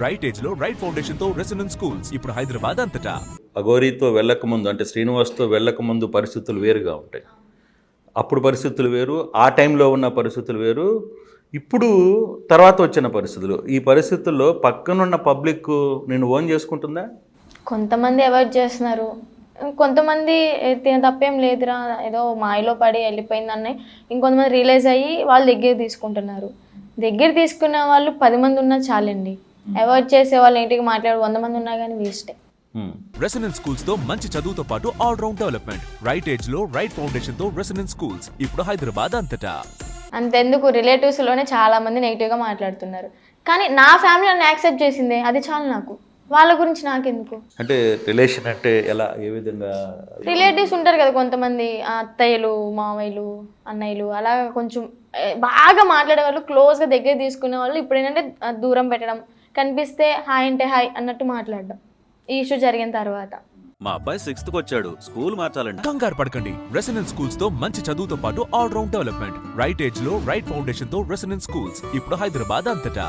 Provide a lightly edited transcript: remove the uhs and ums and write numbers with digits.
Right age లో right foundation తో residence schools ఇప్పుడు హైదరాబాద్ అంతటా. అఘోరీతో వెళ్ళకముందు అంటే శ్రీనివాస్తో వెళ్ళకముందు పరిస్థితులు వేరుగా ఉంటాయి. అప్పుడు పరిస్థితులు వేరు, ఆ టైంలో ఉన్న పరిస్థితులు వేరు, ఇప్పుడు తర్వాత వచ్చిన పరిస్థితులు. ఈ పరిస్థితుల్లో పక్కనున్న పబ్లిక్ నేను ఓన్ చేసుకుంటుందా? కొంతమంది అవాయిడ్ చేస్తున్నారు, కొంతమంది తిన తప్పేం లేదురా ఏదో మాయలో పడి వెళ్ళిపోయిందని ఇంకొంతమంది రియలైజ్ అయ్యి వాళ్ళు దగ్గర తీసుకుంటున్నారు. దగ్గర తీసుకునే వాళ్ళు 10 మంది ఉన్నా చాలండి. అవాయిడ్ చేసే వాళ్ళు ఇంటికి మాట్లాడు 100 మంది ఉన్నా కానీ వేస్టే. రెసిడెన్స్ స్కూల్స్ తో మంచి చదువుతో పాటు all round development. Right age లో రైట్ ఫౌండేషన్ తో రెసిడెన్స్ స్కూల్స్ ఇప్పుడు హైదరాబాద్ అంతటా. అంతెందుకు రిలేటివ్స్లోనే చాలా మంది నెగిటివ్గా మాట్లాడుతున్నారు, కానీ నా ఫ్యామిలీ నన్ను యాక్సెప్ట్ చేసిందే అది చాలు నాకు. వాళ్ళ గురించి నాకెందుకు? అంటే రిలేషన్ అంటే ఎలా, ఏ విధంగా? రిలేటివ్స్ ఉంటారు కదా కొంతమంది, అత్తయ్యలు, మామయ్యలు, అన్నయ్యలు, అలా కొంచెం బాగా మాట్లాడే వాళ్ళు, క్లోజ్గా దగ్గర తీసుకునే వాళ్ళు ఇప్పుడు ఏంటంటే దూరం పెట్టడం, కనిపిస్తే హాయ్ అంటే హాయ్ అన్నట్టు మాట్లాడడం. ఈ ఇష్యూ జరిగిన తర్వాత మా అబ్బాయి 6th వచ్చాడు, స్కూల్ మార్చాలండి. కంగారు పడకండి. రెసిడెన్స్ స్కూల్స్ తో మంచి చదువుతో పాటు all round development. Right age లో రైట్ ఫౌండేషన్ తో రెసిడెన్స్ స్కూల్స్ ఇప్పుడు హైదరాబాద్ అంతటా.